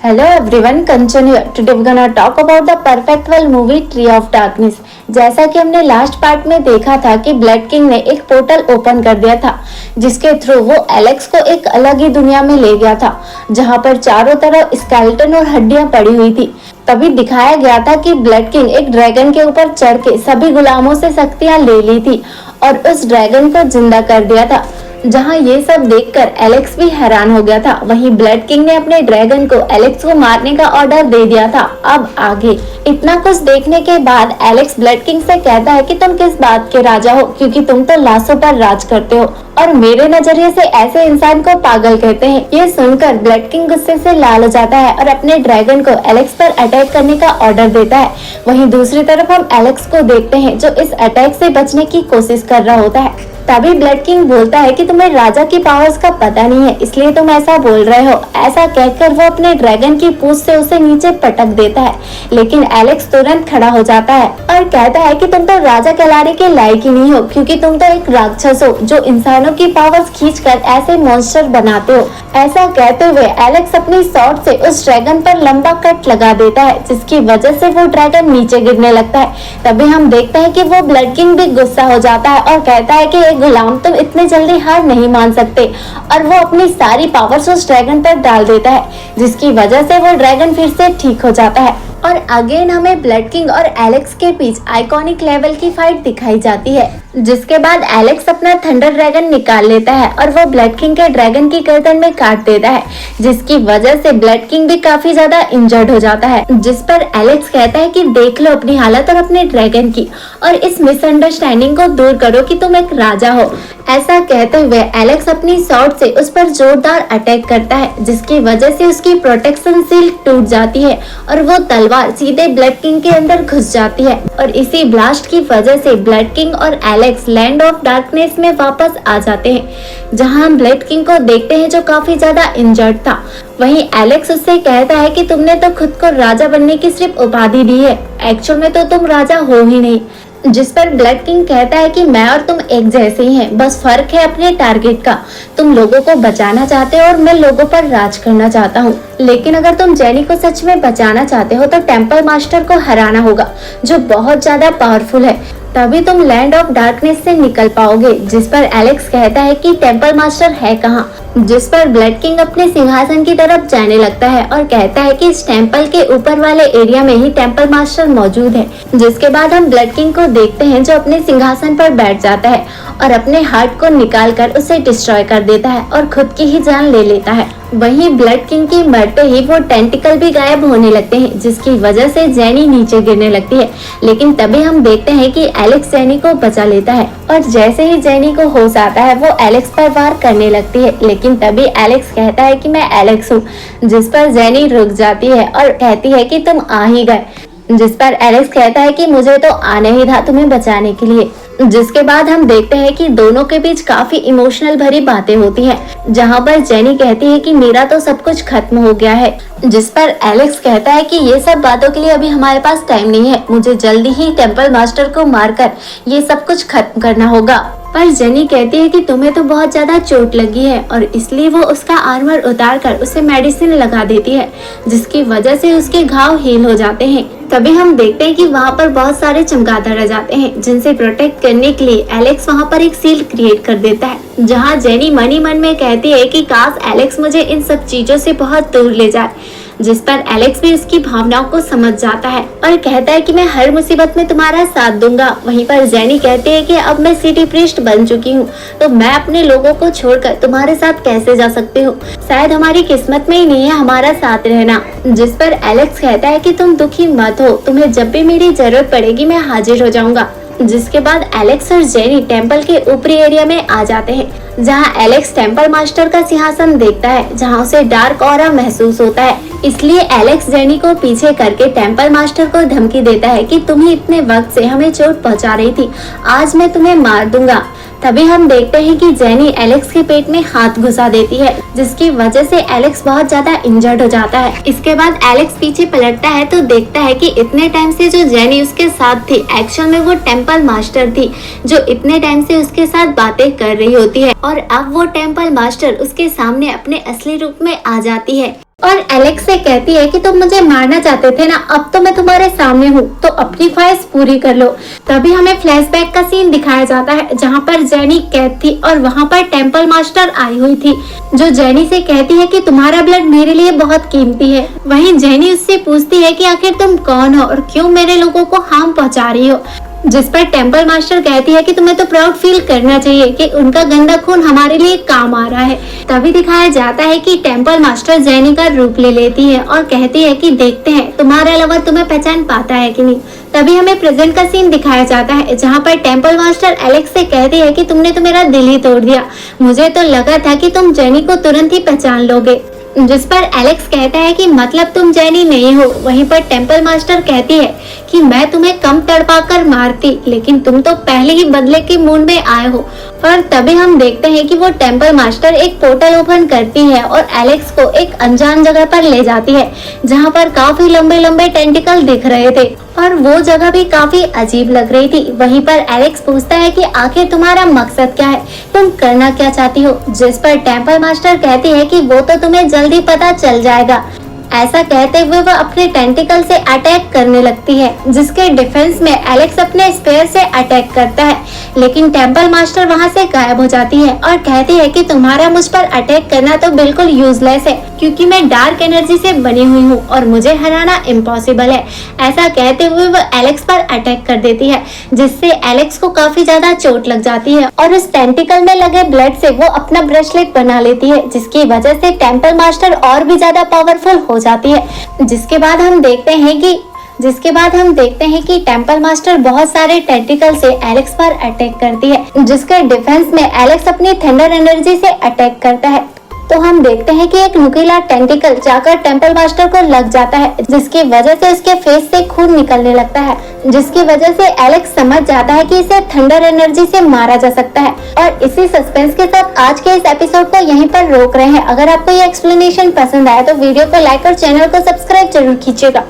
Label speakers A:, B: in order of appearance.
A: Hello everyone, Kanchan here. Today we're gonna talk about the perfect world movie Tree of Darkness. जैसा कि हमने last part में देखा था कि ब्लड किंग ने एक पोर्टल ओपन कर दिया था जिसके थ्रू वो एलेक्स को एक अलग ही दुनिया में ले गया था जहां पर चारों तरफ स्केलेटन और हड्डियां पड़ी हुई थी। तभी दिखाया गया था कि ब्लड किंग एक ड्रैगन के ऊपर चढ़ के सभी गुलामों से शक्तियां ले ली थी और उस ड्रैगन को जिंदा कर दिया था। जहां ये सब देखकर एलेक्स भी हैरान हो गया था। वहीं ब्लड किंग ने अपने ड्रैगन को एलेक्स को मारने का ऑर्डर दे दिया था। अब आगे इतना कुछ देखने के बाद एलेक्स ब्लड किंग से कहता है कि तुम किस बात के राजा हो, क्योंकि तुम तो लाशों पर राज करते हो और मेरे नजरिए से ऐसे इंसान को पागल कहते हैं। ये सुनकर ब्लड किंग गुस्से से लाल हो जाता है और अपने ड्रैगन को एलेक्स पर अटैक करने का ऑर्डर देता है। वहीं दूसरी तरफ हम एलेक्स को देखते हैं जो इस अटैक से बचने की कोशिश कर रहा होता है। तभी ब्लड किंग बोलता है कि तुम्हें राजा की पावर्स का पता नहीं है, इसलिए तुम ऐसा बोल रहे हो। ऐसा कहकर वो अपने ड्रैगन की पूंछ से उसे नीचे पटक देता है, लेकिन एलेक्स तुरंत खड़ा हो जाता है और कहता है कि तुम तो राजा कहलाने के लायक ही नहीं हो, क्योंकि तुम तो एक राक्षस हो जो इंसानों की पावर्स खींचकर ऐसे मॉन्स्टर बनाते हो। ऐसा कहते हुए एलेक्स अपनी शॉर्ट से उस ड्रैगन पर लंबा कट लगा देता है, जिसकी वजह से वो ड्रैगन नीचे गिरने लगता है। तभी हम देखते हैं कि वो ब्लड किंग भी गुस्सा हो जाता है और कहता है कि गुलाम तुम इतने जल्दी हार नहीं मान सकते, और वो अपनी सारी पावर्स उस ड्रैगन पर डाल देता है, जिसकी वजह से वो ड्रैगन फिर से ठीक हो जाता है। और अगेन हमें ब्लड किंग और एलेक्स के बीच आइकॉनिक लेवल की फाइट दिखाई जाती है, जिसके बाद एलेक्स अपना थंडर ड्रैगन निकाल लेता है और वो ब्लड किंग के ड्रैगन की गर्दन में काट देता है, जिसकी वजह से ब्लड किंग भी काफी ज्यादा इंजर्ड हो जाता है। जिस पर एलेक्स कहता है कि देख लो अपनी हालत और अपने ड्रैगन की, और इस मिसअंडरस्टैंडिंग को दूर करो कि तुम एक राजा हो। ऐसा कहते हुए एलेक्स अपनी शॉर्ट से उस पर जोरदार अटैक करता है, जिसकी वजह से उसकी प्रोटेक्शन शील्ड टूट जाती है और वो तलवार सीधे ब्लड किंग के अंदर घुस जाती है। और इसी ब्लास्ट की वजह से ब्लड किंग और एलेक्स लैंड ऑफ डार्कनेस में वापस आ जाते हैं, जहां हम ब्लड किंग को देखते हैं जो काफी ज्यादा इंजर्ड था। वहीं एलेक्स उससे कहता है कि तुमने तो खुद को राजा बनने की सिर्फ उपाधि दी है, एक्चुअल में तो तुम राजा हो ही नहीं। जिस पर ब्लड किंग कहता है कि मैं और तुम एक जैसे ही हैं, बस फर्क है अपने टारगेट का। तुम लोगों को बचाना चाहते हो और मैं लोगों पर राज करना चाहता हूँ, लेकिन अगर तुम जेनी को सच में बचाना चाहते हो तो टेम्पल मास्टर को हराना होगा, जो बहुत ज्यादा पावरफुल है, तभी तुम लैंड ऑफ डार्कनेस से निकल पाओगे। जिस पर एलेक्स कहता है कि टेम्पल मास्टर है कहाँ, जिस पर ब्लड किंग अपने सिंहासन की तरफ जाने लगता है और कहता है कि इस टेम्पल के ऊपर वाले एरिया में ही टेम्पल मास्टर मौजूद है। जिसके बाद हम ब्लड किंग को देखते हैं जो अपने सिंहासन पर बैठ जाता है और अपने हार्ट को निकालकर उसे डिस्ट्रॉय कर देता है और खुद की ही जान ले लेता है। वहीं ब्लड किंग की मरते ही वो टेंटिकल भी गायब होने लगते हैं, जिसकी वजह से जेनी नीचे गिरने लगती है। लेकिन तभी हम देखते हैं कि एलेक्स जेनी को बचा लेता है और जैसे ही जेनी को होश आता है वो एलेक्स पर वार करने लगती है, लेकिन तभी एलेक्स कहता है कि मैं एलेक्स हूँ। जिस पर जेनी रुक जाती है और कहती है कि तुम आ ही गए। जिस पर एलेक्स कहता है कि मुझे तो आना ही था तुम्हें बचाने के लिए। जिसके बाद हम देखते हैं कि दोनों के बीच काफी इमोशनल भरी बातें होती हैं, जहां पर जेनी कहती है कि मेरा तो सब कुछ खत्म हो गया है। जिस पर एलेक्स कहता है कि ये सब बातों के लिए अभी हमारे पास टाइम नहीं है, मुझे जल्दी ही टेम्पल मास्टर को मारकर ये सब कुछ खत्म करना होगा। पर जेनी कहती है कि तुम्हें तो बहुत ज्यादा चोट लगी है, और इसलिए वो उसका आर्मर उतारकर उसे मेडिसिन लगा देती है, जिसकी वजह से उसके घाव हील हो जाते हैं। तभी हम देखते हैं कि वहाँ पर बहुत सारे चमगादड़ आ जाते हैं, जिनसे प्रोटेक्ट करने के लिए एलेक्स वहाँ पर एक शील्ड क्रिएट कर देता है, जहाँ जेनी मन ही मन में कहती है कि काश एलेक्स मुझे इन सब चीजों से बहुत दूर ले जाए। जिस पर एलेक्स भी इसकी भावनाओं को समझ जाता है और कहता है कि मैं हर मुसीबत में तुम्हारा साथ दूंगा। वहीं पर जेनी कहती है कि अब मैं सिटी प्रीस्ट बन चुकी हूँ, तो मैं अपने लोगों को छोड़कर तुम्हारे साथ कैसे जा सकती हूँ, शायद हमारी किस्मत में ही नहीं है हमारा साथ रहना। जिस पर एलेक्स कहता है कि तुम दुखी मत हो, तुम्हें जब भी मेरी जरूरत पड़ेगी मैं हाजिर हो जाऊंगा। जिसके बाद एलेक्स और जेनी टेम्पल के ऊपरी एरिया में आ जाते हैं, जहां एलेक्स टेम्पल मास्टर का सिंहासन देखता है, जहां उसे डार्क ऑरा महसूस होता है। इसलिए एलेक्स जेनी को पीछे करके टेम्पल मास्टर को धमकी देता है कि तुम ही इतने वक्त से हमें चोट पहुंचा रही थी, आज मैं तुम्हें मार दूंगा। तभी हम देखते हैं कि जेनी एलेक्स के पेट में हाथ घुसा देती है, जिसकी वजह से एलेक्स बहुत ज्यादा इंजर्ड हो जाता है। इसके बाद एलेक्स पीछे पलटता है तो देखता है कि इतने टाइम से जो जेनी उसके साथ थी, एक्चुअल में वो टेम्पल मास्टर थी, जो इतने टाइम से उसके साथ बातें कर रही होती है, और अब वो टेम्पल मास्टर उसके सामने अपने असली रूप में आ जाती है। और एलेक्स से कहती है कि तुम मुझे मारना चाहते थे ना, अब तो मैं तुम्हारे सामने हूँ, तो अपनी ख्वाहिश पूरी कर लो। तभी हमें फ्लैशबैक का सीन दिखाया जाता है जहाँ पर जेनी कैद थी और वहाँ पर टेम्पल मास्टर आई हुई थी, जो जेनी से कहती है कि तुम्हारा ब्लड मेरे लिए बहुत कीमती है। वहीं जेनी उससे पूछती है कि आखिर तुम कौन हो और क्यों मेरे लोगों को हार्म पहुँचा रही हो, जिस पर टेम्पल मास्टर कहती है कि तुम्हें तो प्राउड फील करना चाहिए कि उनका गंदा खून हमारे लिए काम आ रहा है। तभी दिखाया जाता है कि टेम्पल मास्टर जेनी का रूप ले लेती है और कहती है कि देखते हैं तुम्हारा लवर तुम्हें पहचान पाता है कि नहीं। तभी हमें प्रेजेंट का सीन दिखाया जाता है जहाँ पर टेम्पल मास्टर एलेक्स से कहती है कि तुमने तो मेरा दिल ही तोड़ दिया, मुझे तो लगा था कि तुम जेनी को तुरंत ही पहचान लोगे। जिस पर एलेक्स कहता है कि मतलब तुम जेनी नहीं हो। वहीं पर टेम्पल मास्टर कहती है कि मैं तुम्हें कम तड़पा कर मारती, लेकिन तुम तो पहले ही बदले के मूड में आए हो। और तभी हम देखते हैं कि वो टेम्पल मास्टर एक पोर्टल ओपन करती है और एलेक्स को एक अनजान जगह पर ले जाती है जहाँ पर काफी लंबे लंबे टेंटिकल दिख रहे थे और वो जगह भी काफी अजीब लग रही थी। वहीं पर एलेक्स पूछता है कि आखिर तुम्हारा मकसद क्या है, तुम करना क्या चाहती हो, जिस पर टेम्पल मास्टर कहती है कि वो तो तुम्हें जल्दी पता चल जाएगा। ऐसा कहते हुए वह अपने टेंटिकल से अटैक करने लगती है, जिसके डिफेंस में एलेक्स अपने स्पेयर से अटैक करता है, लेकिन टेम्पल मास्टर वहां से गायब हो जाती है और कहती है कि तुम्हारा मुझ पर अटैक करना तो बिल्कुल यूजलेस है, क्योंकि मैं डार्क एनर्जी से बनी हुई हूँ और मुझे हराना इम्पॉसिबल है। ऐसा कहते हुए वह एलेक्स पर अटैक कर देती है, जिससे एलेक्स को काफी ज्यादा चोट लग जाती है और उस टेंटिकल में लगे ब्लड से वो अपना ब्रेसलेट बना लेती है, जिसकी वजह से टेम्पल मास्टर और भी ज्यादा पावरफुल हो जाती है। जिसके बाद हम देखते हैं कि टेम्पल मास्टर बहुत सारे टेंटिकल से एलेक्स पर अटैक करती है, जिसके डिफेंस में एलेक्स अपनी थंडर एनर्जी से अटैक करता है। तो हम देखते हैं कि एक नुकीला टेंटिकल जाकर टेम्पल मास्टर को लग जाता है, जिसकी वजह से उसके फेस से खून निकलने लगता है, जिसकी वजह से एलेक्स समझ जाता है कि इसे थंडर एनर्जी से मारा जा सकता है। और इसी सस्पेंस के साथ आज के इस एपिसोड को यहीं पर रोक रहे हैं। अगर आपको ये एक्सप्लेनेशन पसंद आया तो वीडियो को लाइक और चैनल को सब्सक्राइब जरूर कीजिएगा।